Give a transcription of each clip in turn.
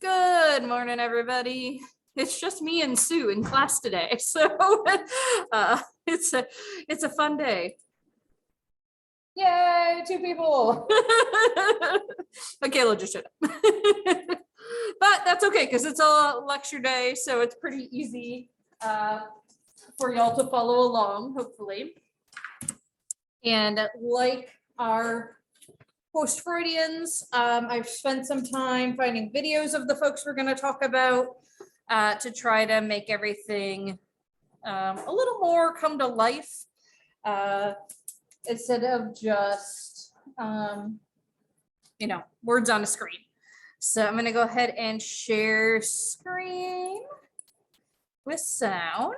Good morning, everybody. It's just me and Sue in class today, so it's a fun day. Yay, 2 people. Michaela just showed up. But that's okay because it's a lecture day, so it's pretty easy for y'all to follow along, hopefully. And like our post-Freudians, I've spent some time finding videos of the folks we're going to talk about to try to make everything a little more come to life instead of just, words on a screen. So I'm going to go ahead and share screen with sound.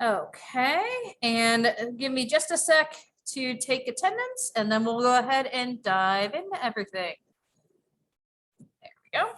Okay, and give me just a sec to take attendance, and then we'll go ahead and dive into everything. There we go.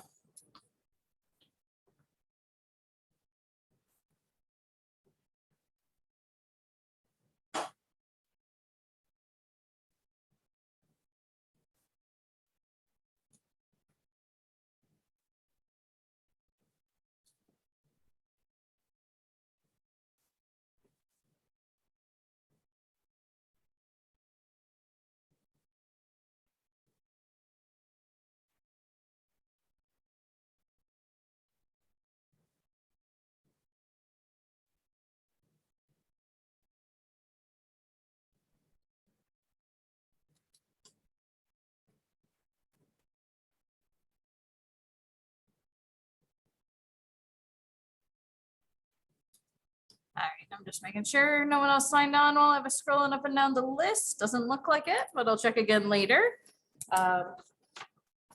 All right, I'm just making sure no one else signed on while I was scrolling up and down the list. Doesn't look like it, but I'll check again later.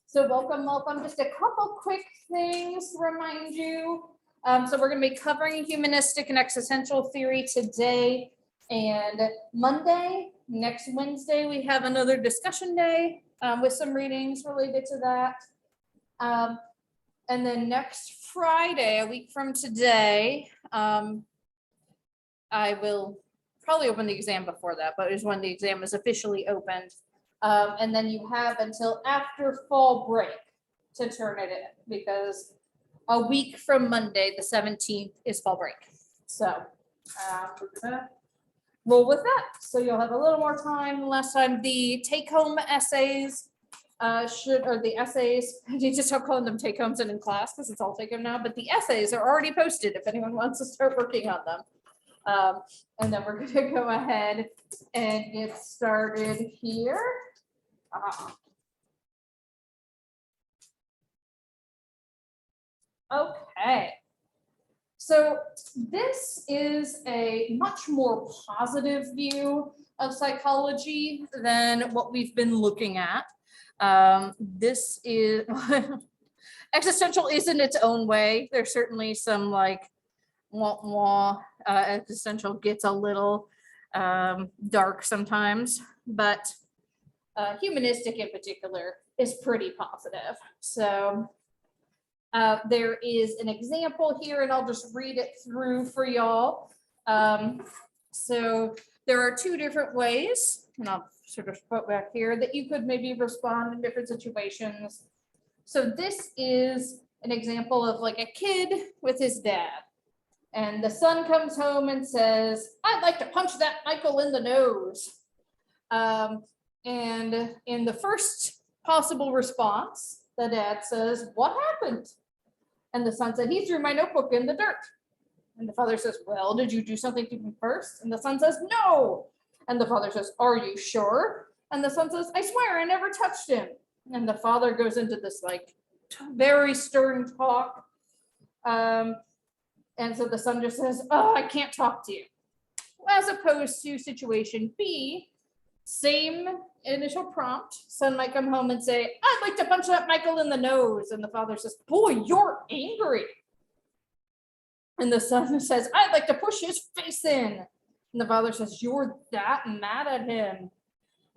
So welcome. Just a couple quick things to remind you. So we're going to be covering humanistic and existential theory today and Monday. Next Wednesday, we have another discussion day with some readings related to that. And then next Friday, a week from today, I will probably open the exam before that, but it's when the exam is officially opened. And then you have until after fall break to turn it in, because a week from Monday, the 17th, is fall break. So we're gonna roll with that. So you'll have a little more time. Last time the take-home essays I need to stop calling them take-homes and in class because it's all take-home now, but the essays are already posted if anyone wants to start working on them. And then we're going to go ahead and get started here. Okay. So this is a much more positive view of psychology than what we've been looking at. This is existential is in its own way. There's certainly some like existential gets a little dark sometimes, but humanistic in particular is pretty positive. So there is an example here, and I'll just read it through for y'all. So there are 2 different ways, and I'll sort of put back here, that you could maybe respond in different situations. So this is an example of like a kid with his dad. And the son comes home and says, "I'd like to punch that Michael in the nose." And in the first possible response, the dad says, "What happened?" And the son said, "He threw my notebook in the dirt." And the father says, "Well, did you do something to him first?" And the son says, "No." And the father says, "Are you sure?" And the son says, "I swear I never touched him." And the father goes into this like very stern talk. And so the son just says, "Oh, I can't talk to you." As opposed to situation B, same initial prompt, son might come home and say, "I'd like to punch that Michael in the nose." And the father says, "Boy, you're angry." And the son says, "I'd like to push his face in." And the father says, "You're that mad at him.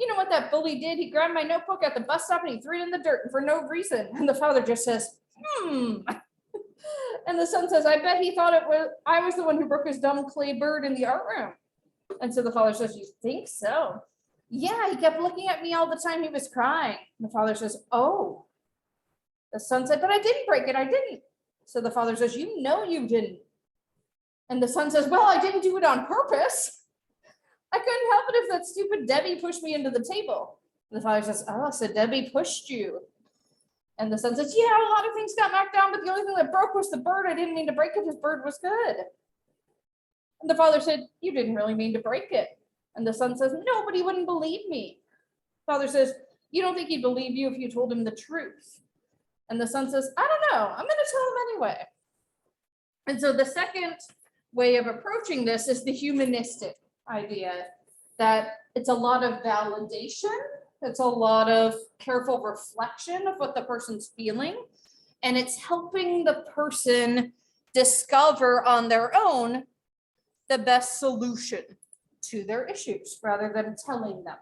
You know what that bully did? He grabbed my notebook at the bus stop and he threw it in the dirt for no reason." And the father just says, And the son says, "I bet he thought I was the one who broke his dumb clay bird in the art room." And so the father says, "You think so?" "Yeah, he kept looking at me all the time he was crying." And the father says, "Oh." The son said, but I didn't break it, I didn't. So the father says, you know you didn't. And the son says, well, I didn't do it on purpose. I couldn't help it if that stupid Debbie pushed me into the table. And the father says, oh, so Debbie pushed you. And the son says, yeah, a lot of things got knocked down, but the only thing that broke was the bird. I didn't mean to break it. This bird was good. And the father said, you didn't really mean to break it. And the son says, no, but he wouldn't believe me. Father says, you don't think he'd believe you if you told him the truth? And the son says, I don't know. I'm going to tell him anyway. And so the second way of approaching this is the humanistic idea that it's a lot of validation. It's a lot of careful reflection of what the person's feeling. And it's helping the person discover on their own the best solution to their issues rather than telling them.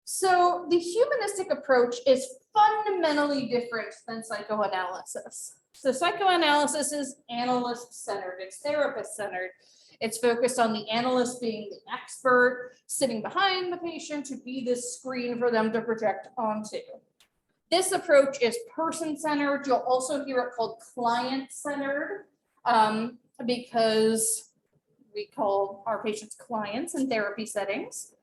So the humanistic approach is fundamentally different than psychoanalysis. So psychoanalysis is analyst-centered, it's therapist-centered. It's focused on the analyst being the expert, sitting behind the patient to be this screen for them to project onto. This approach is person-centered. You'll also hear it called client-centered because we call our patients clients in therapy settings.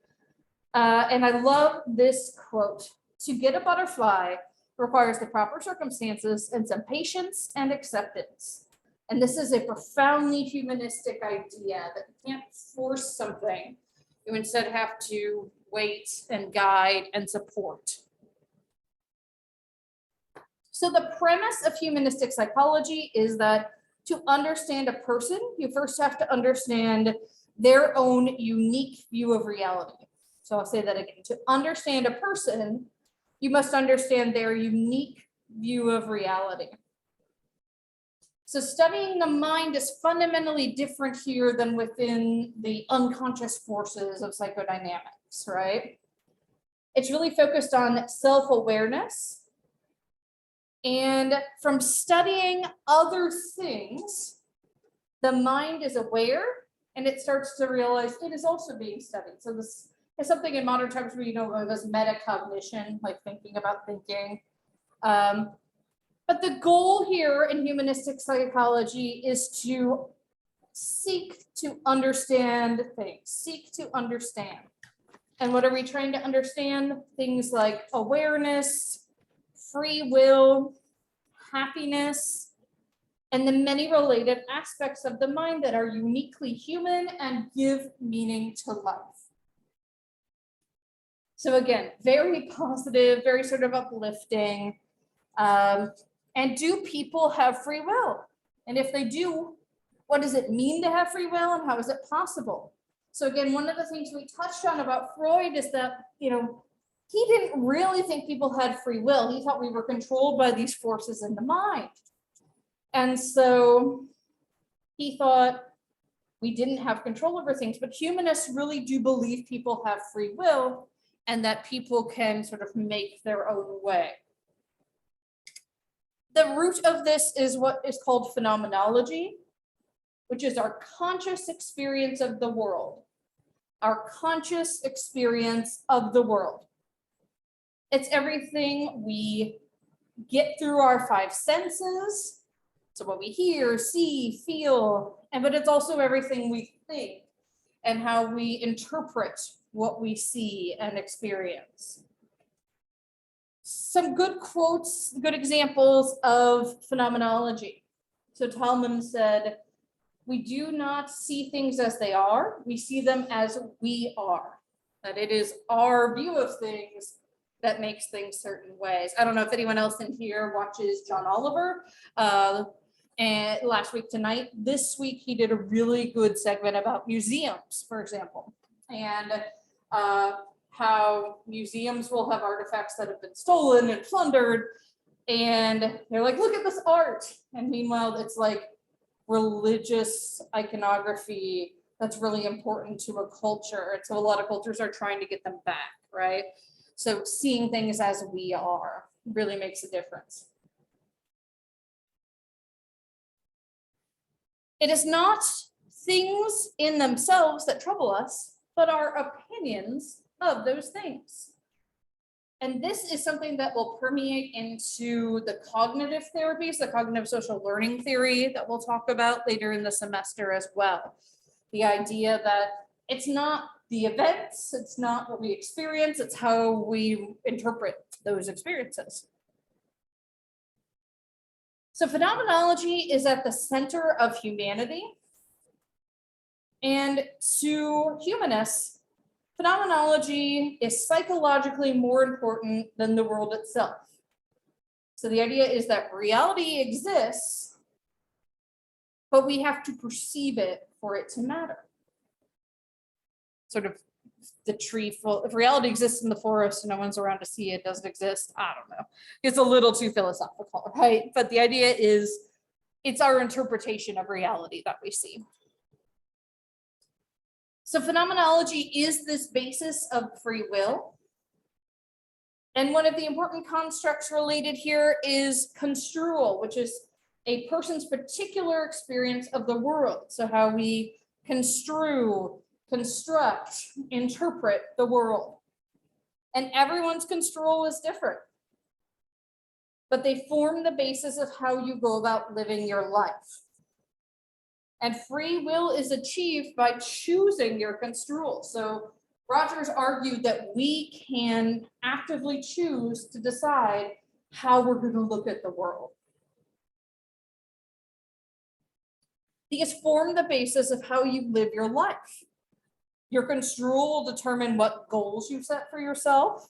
And I love this quote: to get a butterfly requires the proper circumstances and some patience and acceptance. And this is a profoundly humanistic idea that you can't force something. You instead have to wait and guide and support. So the premise of humanistic psychology is that to understand a person, you first have to understand their own unique view of reality. So I'll say that again. To understand a person, you must understand their unique view of reality. So studying the mind is fundamentally different here than within the unconscious forces of psychodynamics, right? It's really focused on self-awareness. And from studying other things, the mind is aware and it starts to realize it is also being studied. So this is something in modern times we know as metacognition, like thinking about thinking. But the goal here in humanistic psychology is to seek to understand things, seek to understand. And what are we trying to understand? Things like awareness, free will, happiness, and the many related aspects of the mind that are uniquely human and give meaning to life. So again, very positive, very sort of uplifting. And do people have free will? And if they do, what does it mean to have free will and how is it possible? So again, one of the things we touched on about Freud is that, he didn't really think people had free will. He thought we were controlled by these forces in the mind. And so he thought we didn't have control over things, but humanists really do believe people have free will and that people can sort of make their own way. The root of this is what is called phenomenology, which is our conscious experience of the world. Our conscious experience of the world. It's everything we get through our five senses. So what we hear, see, feel, but it's also everything we think and how we interpret what we see and experience. Some good quotes, good examples of phenomenology. So Talman said, we do not see things as they are, we see them as we are. That it is our view of things that makes things certain ways. I don't know if anyone else in here watches John Oliver. And last week tonight, this week he did a really good segment about museums, for example, and how museums will have artifacts that have been stolen and plundered, and they're like, look at this art, and meanwhile it's like religious iconography that's really important to a culture, and so a lot of cultures are trying to get them back, right? So seeing things as we are really makes a difference. It is not things in themselves that trouble us, but our opinions of those things. And this is something that will permeate into the cognitive therapies, the cognitive social learning theory that we'll talk about later in the semester as well. The idea that it's not the events, it's not what we experience, it's how we interpret those experiences. So phenomenology is at the center of humanity. And to humanists, phenomenology is psychologically more important than the world itself. So the idea is that reality exists, but we have to perceive it for it to matter. Sort of the tree full, if reality exists in the forest and no one's around to see it, does it exist? I don't know. It's a little too philosophical, right? But the idea is it's our interpretation of reality that we see. So phenomenology is this basis of free will. And one of the important constructs related here is construal, which is a person's particular experience of the world. So how we construe, construct, interpret the world. And everyone's construal is different, but they form the basis of how you go about living your life. And free will is achieved by choosing your construal. So Rogers argued that we can actively choose to decide how we're going to look at the world. These form the basis of how you live your life. Your construal will determine what goals you set for yourself,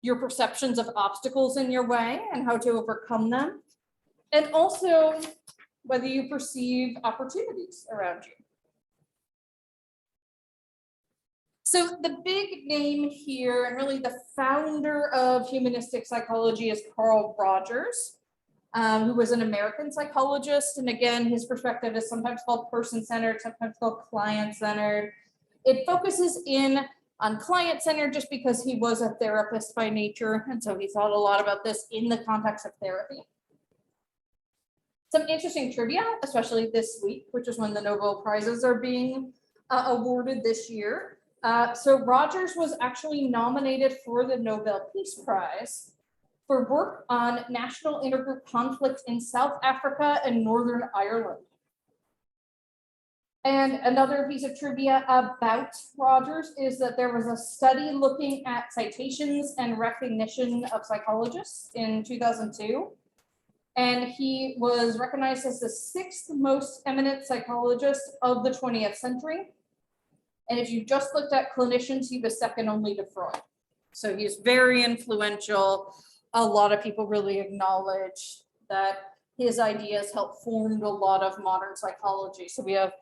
your perceptions of obstacles in your way and how to overcome them, and also whether you perceive opportunities around you. So the big name here, and really the founder of humanistic psychology, is Carl Rogers, who was an American psychologist. And again, his perspective is sometimes called person-centered, sometimes called client-centered. It focuses in on client-centered just because he was a therapist by nature. And so he thought a lot about this in the context of therapy. Some interesting trivia, especially this week, which is when the Nobel Prizes are being awarded this year. So Rogers was actually nominated for the Nobel Peace Prize for work on national intergroup conflict in South Africa and Northern Ireland. And another piece of trivia about Rogers is that there was a study looking at citations and recognition of psychologists in 2002. And he was recognized as the 6th most eminent psychologist of the 20th century. And if you just looked at clinicians, he was second only to Freud. So he's very influential. A lot of people really acknowledge that his ideas helped form a lot of modern psychology. So we have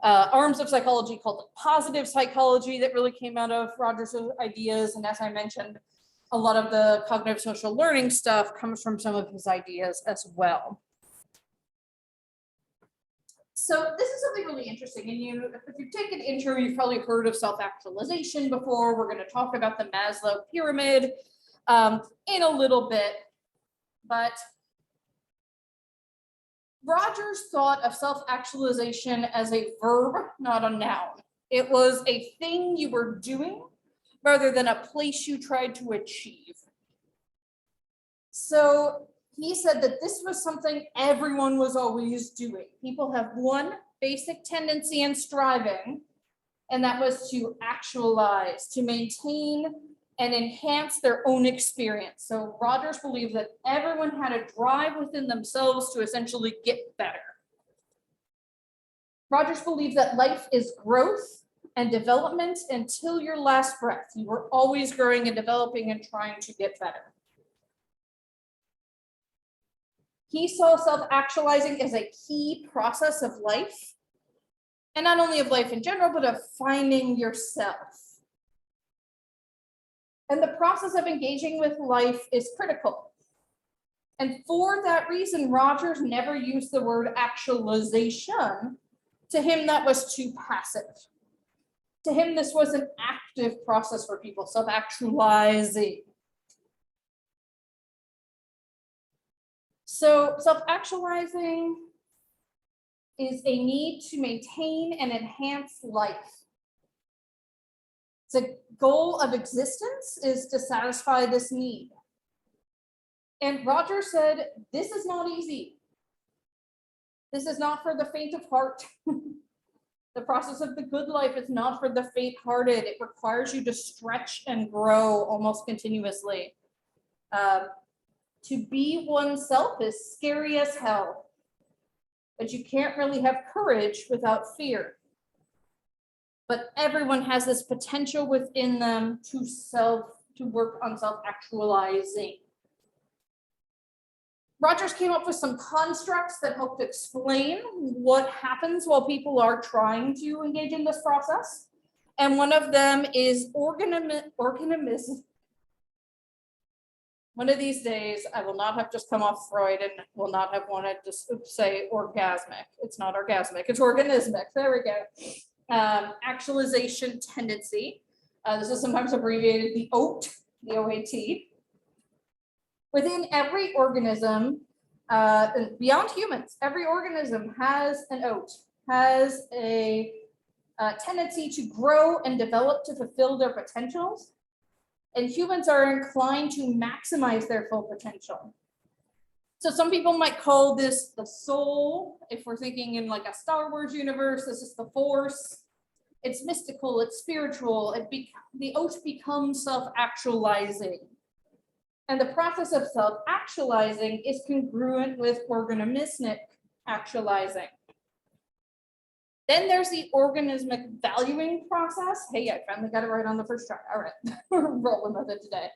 arms of psychology called positive psychology that really came out of Rogers' ideas. And as I mentioned, a lot of the cognitive social learning stuff comes from some of his ideas as well. So this is something really interesting. And if you've taken intro, you've probably heard of self-actualization before. We're going to talk about the Maslow pyramid in a little bit. But Rogers thought of self-actualization as a verb, not a noun. It was a thing you were doing rather than a place you tried to achieve. So he said that this was something everyone was always doing. People have one basic tendency in striving, and that was to actualize, to maintain and enhance their own experience. So Rogers believed that everyone had a drive within themselves to essentially get better. Rogers believed that life is growth and development until your last breath. You were always growing and developing and trying to get better. He saw self-actualizing as a key process of life, and not only of life in general, but of finding yourself. And the process of engaging with life is critical. And for that reason, Rogers never used the word actualization. To him, that was too passive. To him, this was an active process for people, self-actualizing. So self-actualizing is a need to maintain and enhance life. The goal of existence is to satisfy this need. And Roger said, this is not easy. This is not for the faint of heart. The process of the good life is not for the faint-hearted. It requires you to stretch and grow almost continuously. To be oneself is scary as hell, but you can't really have courage without fear. But everyone has this potential within them to work on self-actualizing. Rogers came up with some constructs that helped explain what happens while people are trying to engage in this process. And one of them is organism. One of these days, I will not have just come off Freud and will not have wanted to say orgasmic. It's not orgasmic, it's organismic. There we go. Actualization tendency. This is sometimes abbreviated the OAT, the OAT. Within every organism, beyond humans, every organism has an OAT, has a tendency to grow and develop to fulfill their potentials. And humans are inclined to maximize their full potential. So some people might call this the soul. If we're thinking in like a Star Wars universe, this is the force. It's mystical, it's spiritual. The OAT becomes self-actualizing. And the process of self-actualizing is congruent with organismic actualizing. Then there's the organismic valuing process. Hey, I finally got it right on the first try. All right, we're rolling with it today.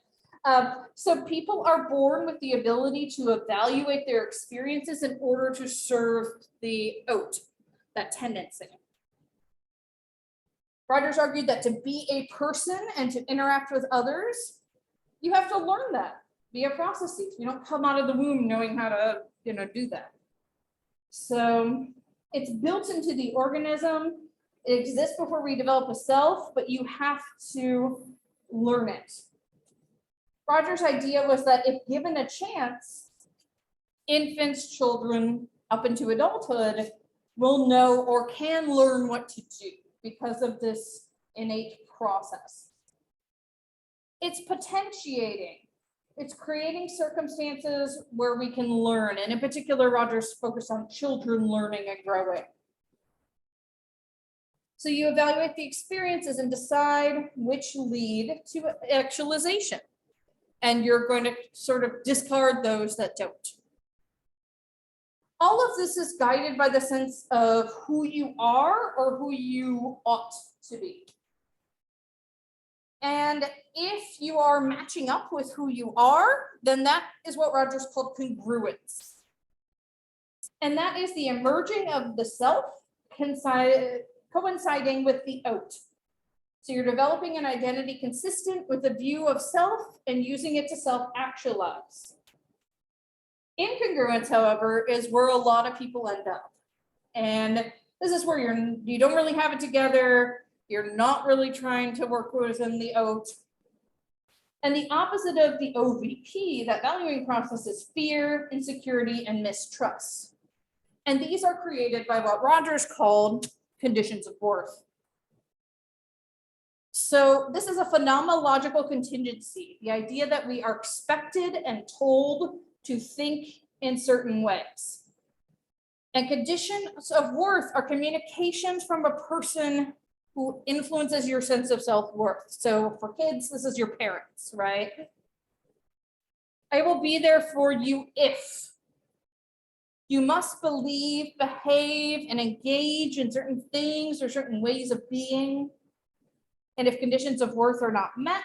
So people are born with the ability to evaluate their experiences in order to serve the OAT, that tendency. Rogers argued that to be a person and to interact with others, you have to learn that via processes. You don't come out of the womb knowing how to, do that. So it's built into the organism. It exists before we develop a self, but you have to learn it. Rogers' idea was that if given a chance, infants, children, up into adulthood will know or can learn what to do because of this innate process. It's potentiating. It's creating circumstances where we can learn. And in particular, Rogers focused on children learning and growing. So you evaluate the experiences and decide which lead to actualization. And you're going to sort of discard those that don't. All of this is guided by the sense of who you are or who you ought to be. And if you are matching up with who you are, then that is what Rogers called congruence. And that is the emerging of the self coinciding with the OAT. So you're developing an identity consistent with the view of self and using it to self-actualize. Incongruence, however, is where a lot of people end up. And this is where you don't really have it together. You're not really trying to work within the OAT. And the opposite of the OVP, that valuing process, is fear, insecurity, and mistrust. And these are created by what Rogers called conditions of worth. So this is a phenomenological contingency, the idea that we are expected and told to think in certain ways. And conditions of worth are communications from a person who influences your sense of self-worth. So for kids, this is your parents, right? I will be there for you if. You must believe, behave, and engage in certain things or certain ways of being. And if conditions of worth are not met,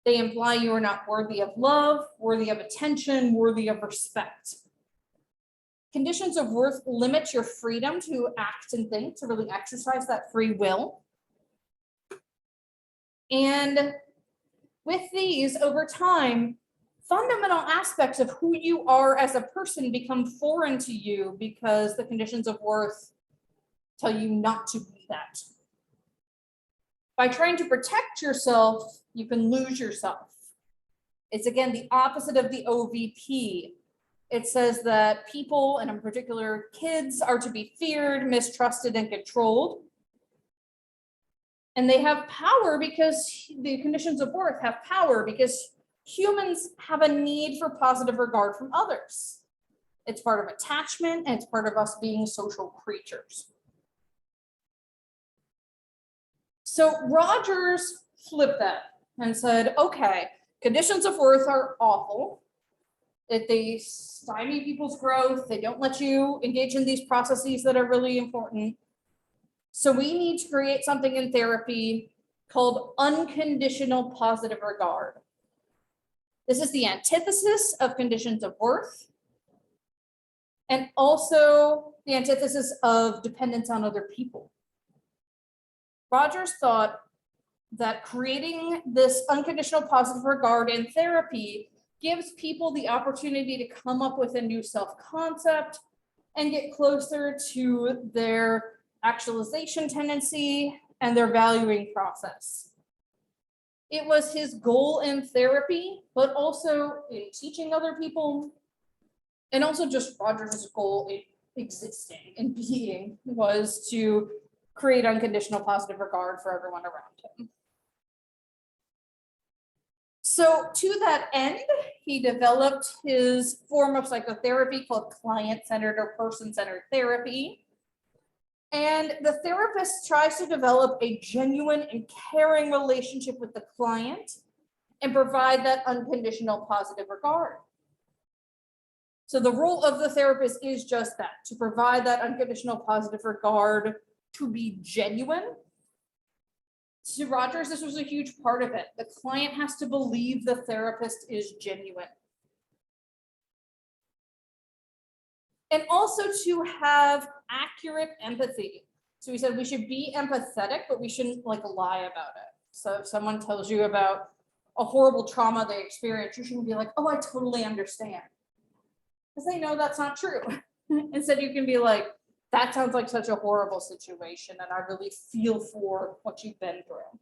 they imply you are not worthy of love, worthy of attention, worthy of respect. Conditions of worth limit your freedom to act and think, to really exercise that free will. And with these, over time, fundamental aspects of who you are as a person become foreign to you because the conditions of worth tell you not to be that. By trying to protect yourself, you can lose yourself. It's again the opposite of the OVP. It says that people, and in particular kids, are to be feared, mistrusted, and controlled. And they have power because the conditions of worth have power because humans have a need for positive regard from others. It's part of attachment and it's part of us being social creatures. So Rogers flipped that and said, okay, conditions of worth are awful. That they stymie people's growth. They don't let you engage in these processes that are really important. So we need to create something in therapy called unconditional positive regard. This is the antithesis of conditions of worth and also the antithesis of dependence on other people. Rogers thought that creating this unconditional positive regard in therapy gives people the opportunity to come up with a new self-concept and get closer to their actualization tendency and their valuing process. It was his goal in therapy, but also in teaching other people, and also just Rogers' goal in existing and being was to create unconditional positive regard for everyone around him. So to that end, he developed his form of psychotherapy called client-centered or person-centered therapy. And the therapist tries to develop a genuine and caring relationship with the client and provide that unconditional positive regard. So the role of the therapist is just that, to provide that unconditional positive regard, to be genuine. To Rogers, this was a huge part of it. The client has to believe the therapist is genuine. And also to have accurate empathy. So we said we should be empathetic, but we shouldn't lie about it. So if someone tells you about a horrible trauma they experienced, you shouldn't be like, oh, I totally understand. Because they know that's not true. Instead, you can be like, that sounds like such a horrible situation, and I really feel for what you've been through.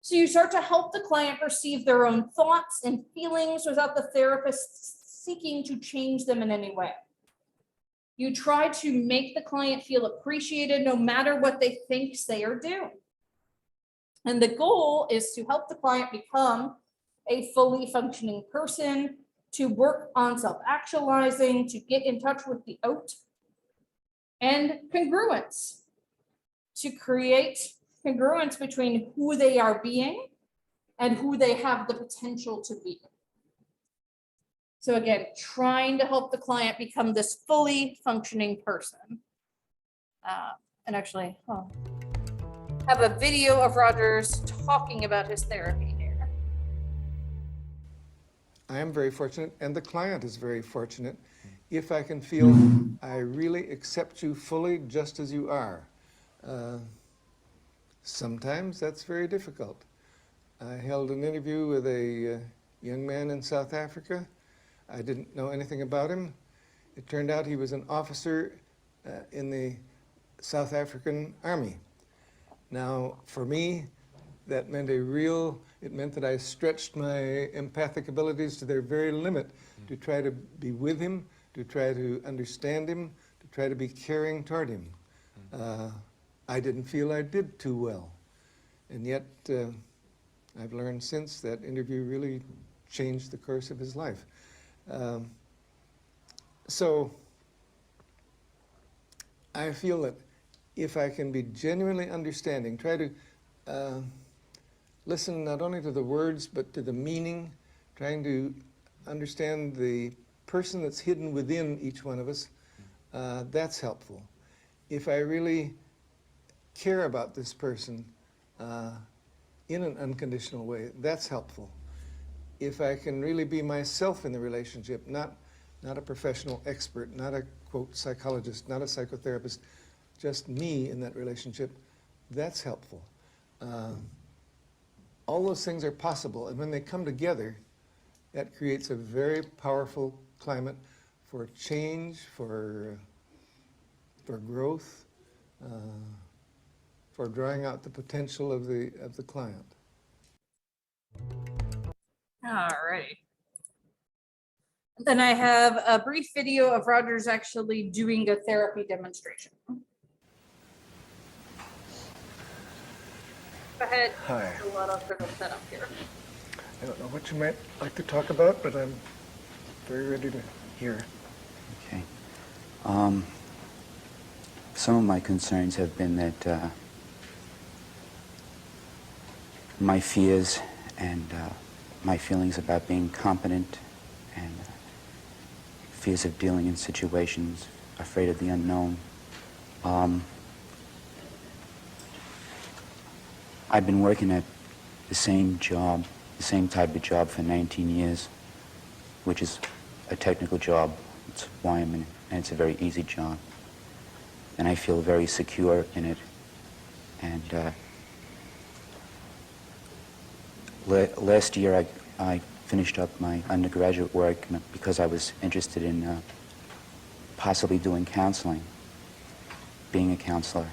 So you start to help the client perceive their own thoughts and feelings without the therapist seeking to change them in any way. You try to make the client feel appreciated no matter what they think, say, or do. And the goal is to help the client become a fully functioning person, to work on self-actualizing, to get in touch with the out, and congruence, to create congruence between who they are being and who they have the potential to be. So again, trying to help the client become this fully functioning person. And actually, I'll have a video of Rogers talking about his therapy here. I am very fortunate, and the client is very fortunate, if I can feel I really accept you fully just as you are. Sometimes that's very difficult. I held an interview with a young man in South Africa. I didn't know anything about him. It turned out he was an officer in the South African Army. Now, for me, that meant it meant that I stretched my empathic abilities to their very limit to try to be with him, to try to understand him, to try to be caring toward him. I didn't feel I did too well. And yet, I've learned since that interview really changed the course of his life. So I feel that if I can be genuinely understanding, try to listen not only to the words, but to the meaning, trying to understand the person that's hidden within each one of us, that's helpful. If I really care about this person in an unconditional way, that's helpful. If I can really be myself in the relationship, not a professional expert, not a, quote, psychologist, not a psychotherapist, just me in that relationship, that's helpful. All those things are possible, and when they come together, that creates a very powerful climate for change, for growth, for drawing out the potential of the client. All right. Then I have a brief video of Rogers actually doing a therapy demonstration. ahead. Hi. A lot of different setup here. I don't know what you might like to talk about, but I'm very ready to hear. Okay. Some of my concerns have been that my fears and my feelings about being competent and fears of dealing in situations, afraid of the unknown. I've been working at the same job, the same type of job for 19 years, which is a technical job. It's why I'm in it, and it's a very easy job. And I feel very secure in it. And last year I finished up my undergraduate work because I was interested in possibly doing counseling, being a counselor,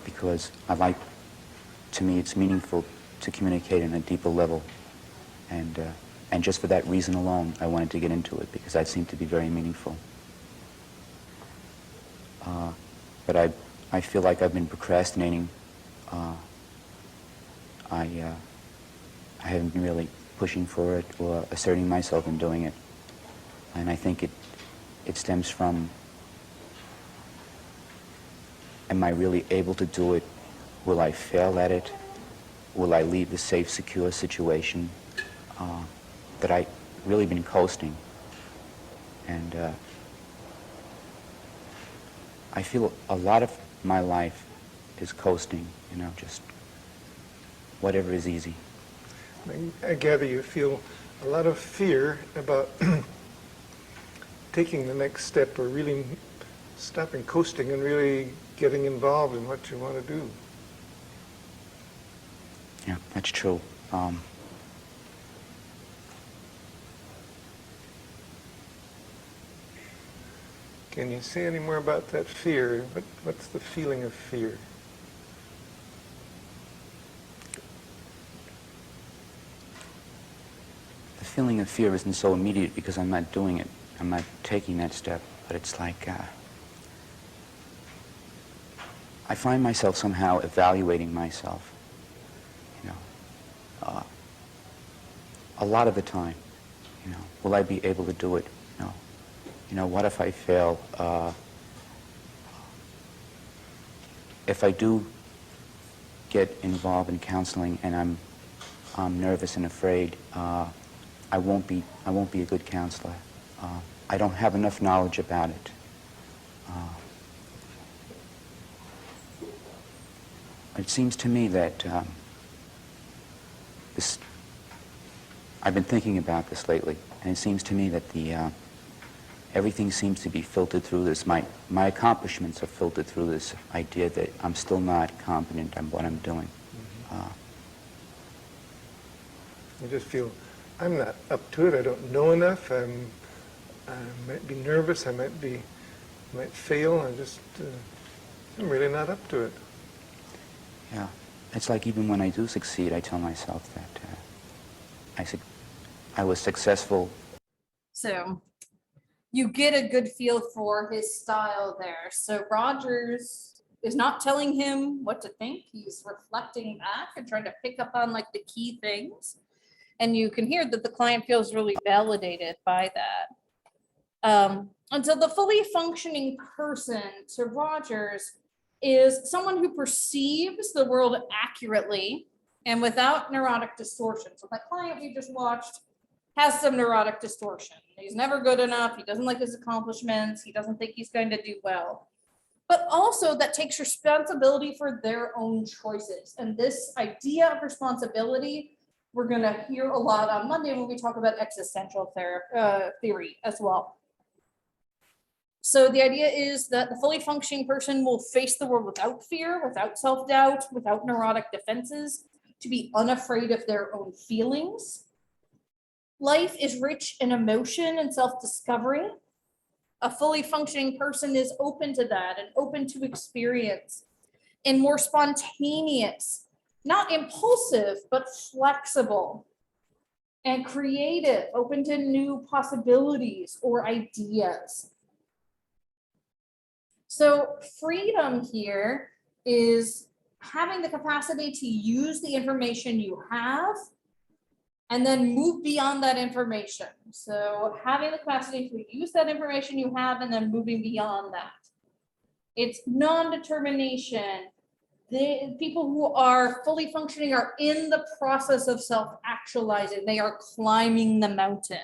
because to me it's meaningful to communicate on a deeper level, and just for that reason alone I wanted to get into it, because that seemed to be very meaningful. But I feel like I've been procrastinating. I haven't been really pushing for it or asserting myself in doing it. And I think it stems from, am I really able to do it? Will I fail at it? Will I leave the safe, secure situation that I've really been coasting? And I feel a lot of my life is coasting, just whatever is easy. I gather you feel a lot of fear about taking the next step, or really stopping coasting and really getting involved in what you want to do. Yeah, that's true. Can you say any more about that fear? What's the feeling of fear? The feeling of fear isn't so immediate because I'm not doing it. I'm not taking that step. But it's like I find myself somehow evaluating myself, a lot of the time. Will I be able to do it? What if I fail? If I do get involved in counseling and I'm nervous and afraid, I won't be a good counselor. I don't have enough knowledge about it. It seems to me that I've been thinking about this lately, and it seems to me that everything seems to be filtered through this. My accomplishments are filtered through this idea that I'm still not competent at what I'm doing. You just feel, I'm not up to it, I don't know enough, I might be nervous, I might fail, I'm really not up to it. Yeah, it's like even when I do succeed, I tell myself that I was successful. So you get a good feel for his style there. So Rogers is not telling him what to think. He's reflecting back and trying to pick up on like the key things. And you can hear that the client feels really validated by that. Until the fully functioning person to Rogers is someone who perceives the world accurately and without neurotic distortion. So that client we just watched has some neurotic distortion. He's never good enough. He doesn't like his accomplishments. He doesn't think he's going to do well. But also that takes responsibility for their own choices. And this idea of responsibility, we're going to hear a lot on Monday when we talk about existential theory as well. So the idea is that the fully functioning person will face the world without fear, without self-doubt, without neurotic defenses, to be unafraid of their own feelings. Life is rich in emotion and self-discovery. A fully functioning person is open to that and open to experience, and more spontaneous, not impulsive, but flexible and creative, open to new possibilities or ideas. So freedom here is having the capacity to use the information you have and then move beyond that information. So having the capacity to use that information you have and then moving beyond that. It's non-determination. The people who are fully functioning are in the process of self-actualizing. They are climbing the mountain.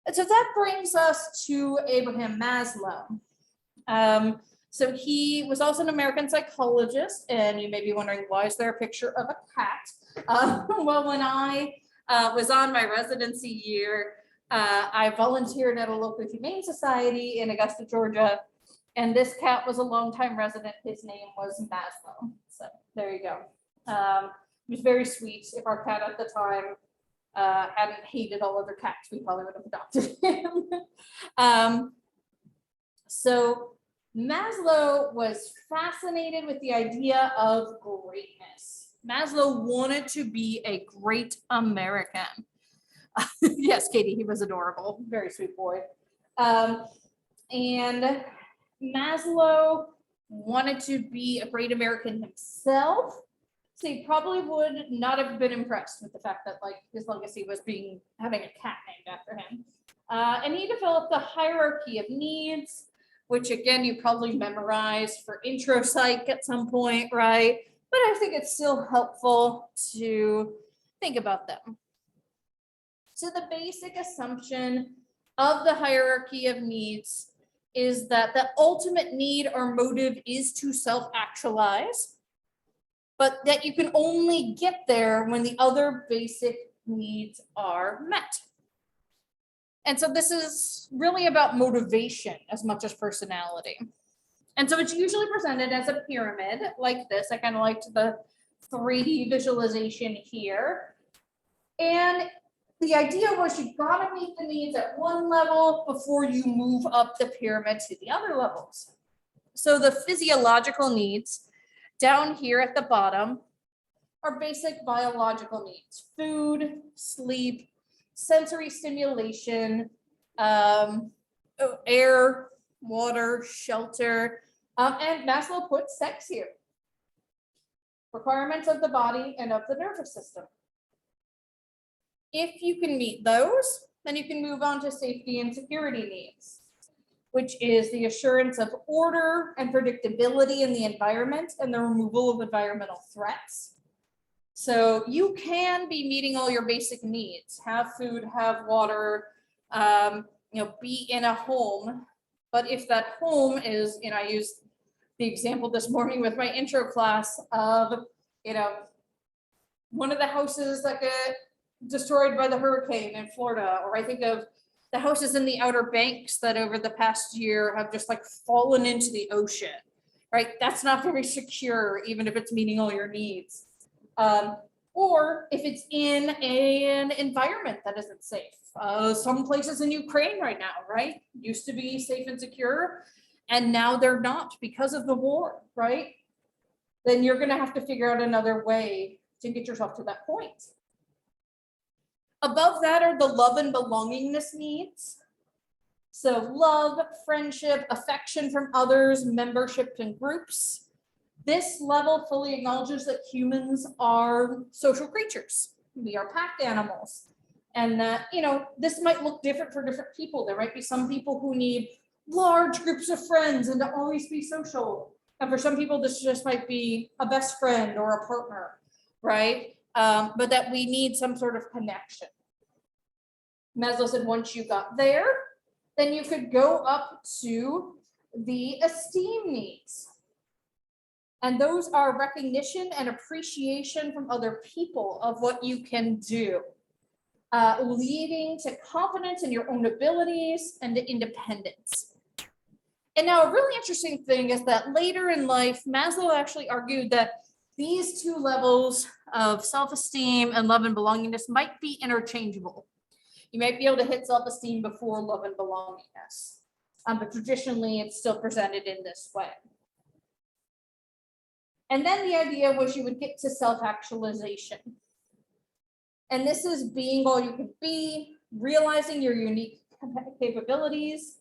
And so that brings us to Abraham Maslow. So he was also an American psychologist, and you may be wondering, why is there a picture of a cat? Well, when I was on my residency year, I volunteered at a local humane society in Augusta, Georgia, and this cat was a longtime resident. His name was Maslow. So there you go. He was very sweet. If our cat at the time hadn't hated all other cats, we probably would have adopted him. So Maslow was fascinated with the idea of greatness. Maslow wanted to be a great American. Yes, Katie, he was adorable. Very sweet boy. And Maslow wanted to be a great American himself. So he probably would not have been impressed with the fact that like his legacy was having a cat named after him. And he developed the hierarchy of needs, which again, you probably memorized for intro psych at some point, right? But I think it's still helpful to think about them. So the basic assumption of the hierarchy of needs is that the ultimate need or motive is to self-actualize, but that you can only get there when the other basic needs are met. And so this is really about motivation as much as personality. And so it's usually presented as a pyramid like this. I kind of liked the 3D visualization here. And the idea was you gotta meet the needs at one level before you move up the pyramid to the other levels. So the physiological needs down here at the bottom are basic biological needs: food, sleep, sensory stimulation, air, water, shelter, and Maslow put sex here. Requirements of the body and of the nervous system. If you can meet those, then you can move on to safety and security needs, which is the assurance of order and predictability in the environment and the removal of environmental threats. So you can be meeting all your basic needs, have food, have water, be in a home. But if that home is, I used the example this morning with my intro class of, one of the houses that got destroyed by the hurricane in Florida, or I think of the houses in the Outer Banks that over the past year have just like fallen into the ocean, right? That's not very secure, even if it's meeting all your needs. Or if it's in an environment that isn't safe. Some places in Ukraine right now, right? Used to be safe and secure, and now they're not because of the war, right? Then you're gonna have to figure out another way to get yourself to that point. Above that are the love and belongingness needs. So love, friendship, affection from others, membership in groups. This level fully acknowledges that humans are social creatures. We are pack animals. And that, this might look different for different people. There might be some people who need large groups of friends and to always be social. And for some people, this just might be a best friend or a partner, right? But that we need some sort of connection. Maslow said once you got there, then you could go up to the esteem needs. And those are recognition and appreciation from other people of what you can do, leading to confidence in your own abilities and to independence. And now a really interesting thing is that later in life, Maslow actually argued that these two levels of self-esteem and love and belongingness might be interchangeable. You might be able to hit self-esteem before love and belongingness, but traditionally it's still presented in this way. And then the idea was you would get to self-actualization. And this is being all you could be, realizing your unique capabilities,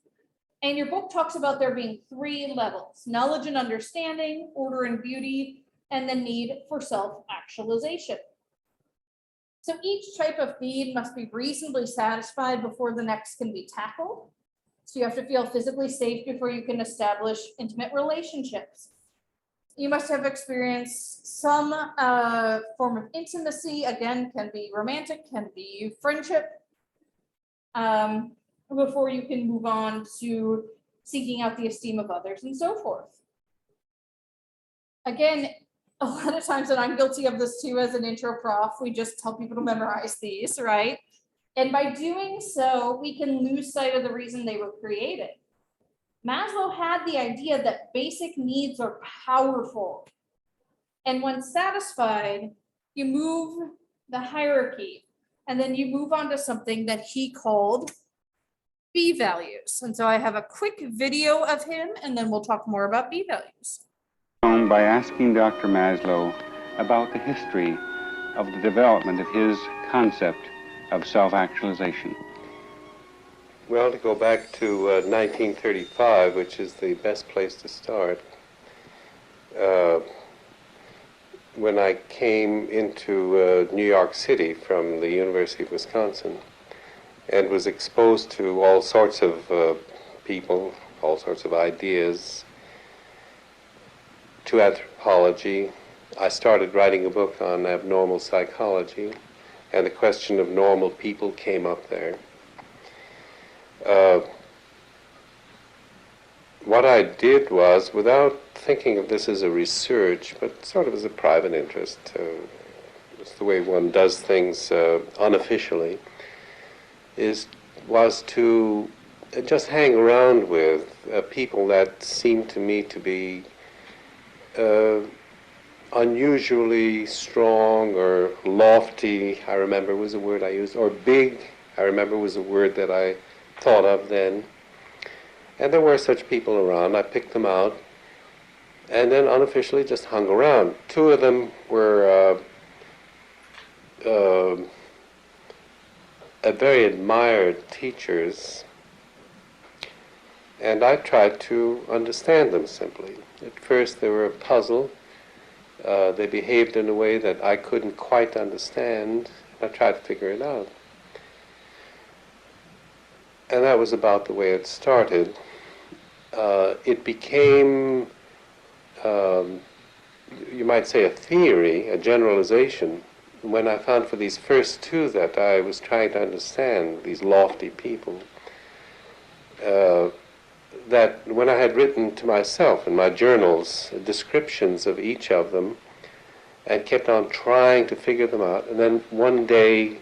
And your book talks about there being 3 levels: knowledge and understanding, order and beauty, and the need for self-actualization. So each type of need must be reasonably satisfied before the next can be tackled. So you have to feel physically safe before you can establish intimate relationships. You must have experienced some form of intimacy, again, can be romantic, can be friendship, before you can move on to seeking out the esteem of others and so forth. Again, a lot of times, and I'm guilty of this too as an intro prof, we just tell people to memorize these, right? And by doing so, we can lose sight of the reason they were created. Maslow had the idea that basic needs are powerful. And when satisfied, you move the hierarchy, and then you move on to something that he called B values. And so I have a quick video of him, and then we'll talk more about B values. By asking Dr. Maslow about the history of the development of his concept of self-actualization. Well, to go back to 1935, which is the best place to start, when I came into New York City from the University of Wisconsin and was exposed to all sorts of people, all sorts of ideas, to anthropology, I started writing a book on abnormal psychology, and the question of normal people came up there. What I did was, without thinking of this as a research, but sort of as a private interest, it's the way one does things unofficially, was to just hang around with people that seemed to me to be unusually strong or lofty, I remember was a word I used, or big, I remember was a word that I thought of then. And there were such people around. I picked them out and then unofficially just hung around. 2 of them were very admired teachers, and I tried to understand them simply. At first they were a puzzle. They behaved in a way that I couldn't quite understand. I tried to figure it out. And that was about the way it started. It became, you might say, a theory, a generalization, when I found for these first 2 that I was trying to understand, these lofty people, that when I had written to myself in my journals descriptions of each of them and kept on trying to figure them out, and then one day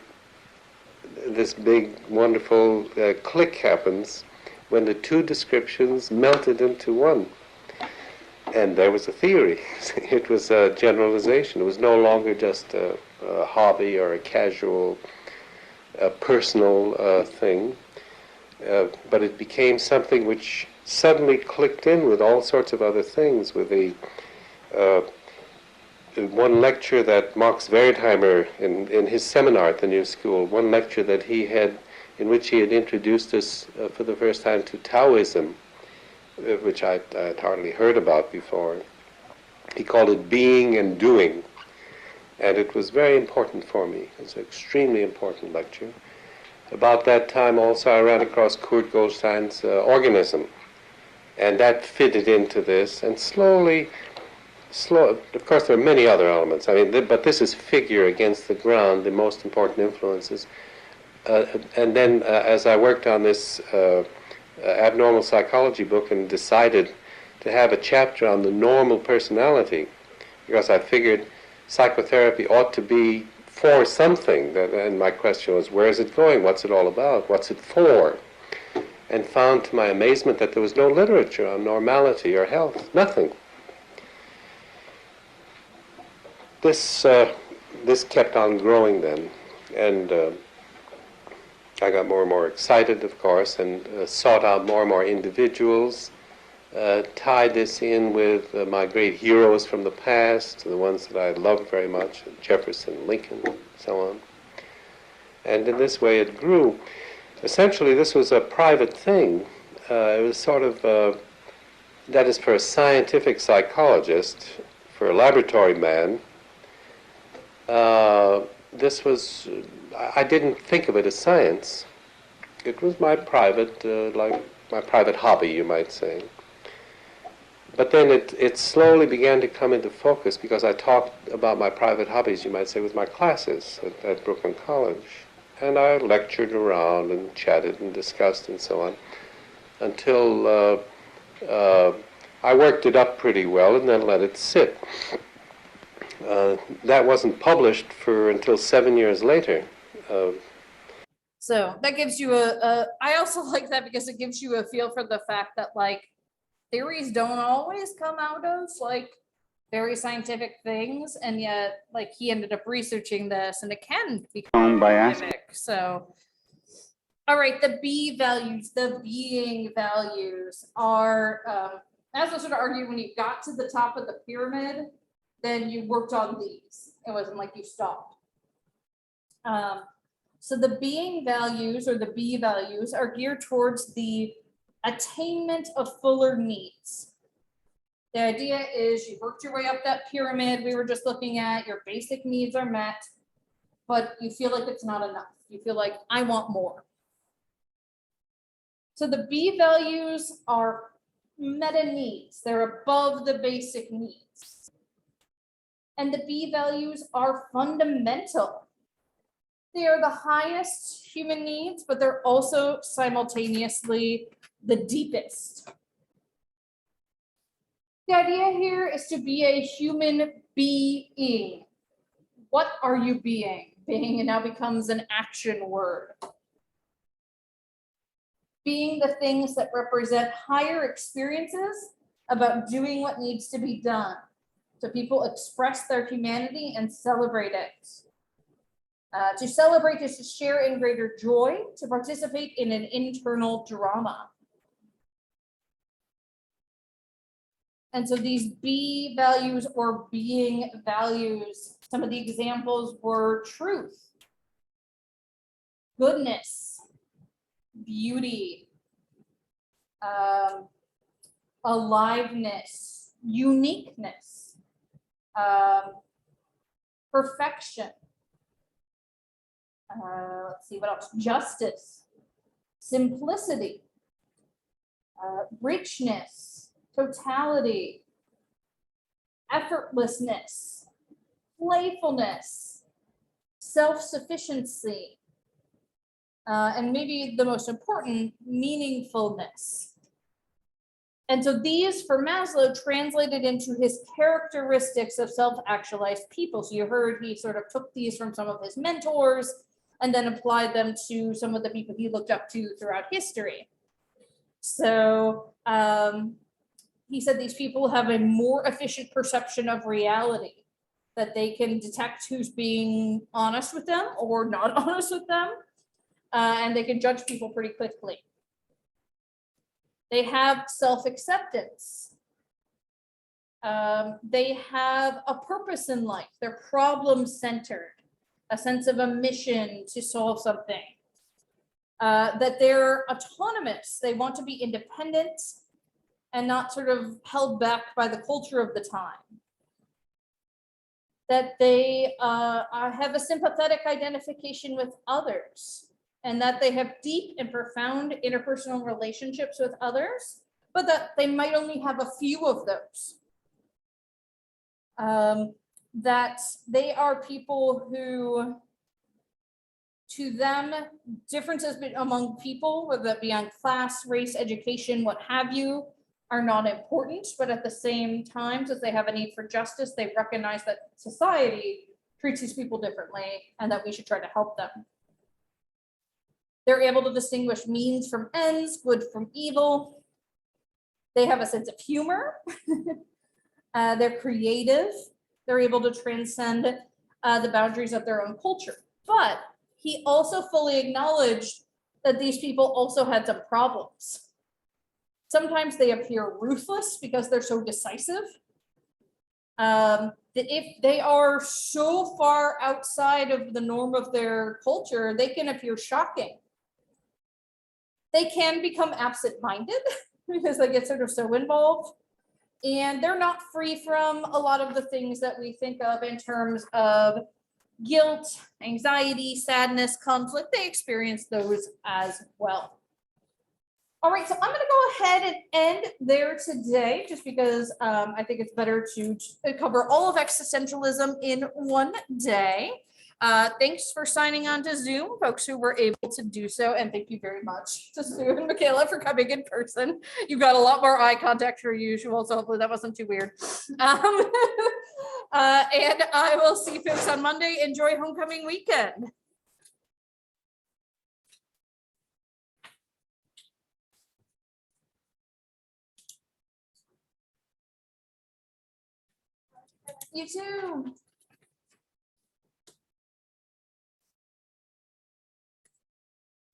this big wonderful click happens when the 2 descriptions melted into one, and there was a theory. It was a generalization. It was no longer just a hobby or a casual personal thing. But it became something which suddenly clicked in with all sorts of other things, with the one lecture that Max Wertheimer, in his seminar at the New School, one lecture that he had, in which he had introduced us for the first time to Taoism, which I'd hardly heard about before. He called it Being and Doing, and it was very important for me. It was an extremely important lecture. About that time also I ran across Kurt Goldstein's Organism, and that fitted into this, and slowly, of course there are many other elements, I mean, but this is figure against the ground, the most important influences. And then as I worked on this abnormal psychology book and decided to have a chapter on the normal personality, because I figured psychotherapy ought to be for something, and my question was, where is it going? What's it all about? What's it for? And found to my amazement that there was no literature on normality or health, nothing. This kept on growing then, and I got more and more excited, of course, and sought out more and more individuals, tied this in with my great heroes from the past, the ones that I loved very much, Jefferson, Lincoln, so on. And in this way it grew. Essentially, this was a private thing. It was sort of, that is, for a scientific psychologist, for a laboratory man, this was, I didn't think of it as science. It was my private, like my private hobby, you might say. But then it slowly began to come into focus because I talked about my private hobbies, you might say, with my classes at Brooklyn College. And I lectured around and chatted and discussed and so on until I worked it up pretty well and then let it sit. That wasn't published until 7 years later. So that gives you I also like that because it gives you a feel for the fact that like theories don't always come out of like very scientific things, and yet like he ended up researching this and it can become By asking. scientific. So all right, the B values, the being values are, as I sort of argue, when you got to the top of the pyramid, then you worked on these. It wasn't like you stopped. So the being values, or the B values, are geared towards the attainment of fuller needs. The idea is you worked your way up that pyramid we were just looking at, your basic needs are met, but you feel like it's not enough. You feel like, I want more. So the B values are meta needs. They're above the basic needs. And the B values are fundamental. They are the highest human needs, but they're also simultaneously the deepest. The idea here is to be a human being. What are you being? Being now becomes an action word. Being the things that represent higher experiences about doing what needs to be done. So people express their humanity and celebrate it. To celebrate is to share in greater joy, to participate in an internal drama. And so these B values or being values, some of the examples were truth, goodness, beauty, aliveness, uniqueness, perfection. Let's see what else. Justice, simplicity, richness, totality, effortlessness, playfulness, self-sufficiency, and maybe the most important, meaningfulness. And so these, for Maslow, translated into his characteristics of self-actualized people. So you heard he sort of took these from some of his mentors and then applied them to some of the people he looked up to throughout history. So he said these people have a more efficient perception of reality, that they can detect who's being honest with them or not honest with them, and they can judge people pretty quickly. They have self-acceptance. They have a purpose in life. They're problem-centered, a sense of a mission to solve something. That they're autonomous. They want to be independent and not sort of held back by the culture of the time. That they have a sympathetic identification with others, and that they have deep and profound interpersonal relationships with others, but that they might only have a few of those. That they are people who, to them, differences among people, whether that be on class, race, education, what have you, are not important, but at the same time, as they have a need for justice, they recognize that society treats these people differently and that we should try to help them. They're able to distinguish means from ends, good from evil. They have a sense of humor. They're creative. They're able to transcend the boundaries of their own culture. But he also fully acknowledged that these people also had some problems. Sometimes they appear ruthless because they're so decisive. That if they are so far outside of the norm of their culture, they can appear shocking. They can become absent-minded because they get sort of so involved. And they're not free from a lot of the things that we think of in terms of guilt, anxiety, sadness, conflict. They experience those as well. All right, so I'm going to go ahead and end there today, just because I think it's better to cover all of existentialism in one day. Thanks for signing on to Zoom, folks who were able to do so, and thank you very much to Sue and Michaela for coming in person. You got a lot more eye contact for usual, so hopefully that wasn't too weird. And I will see you folks on Monday. Enjoy homecoming weekend. You too.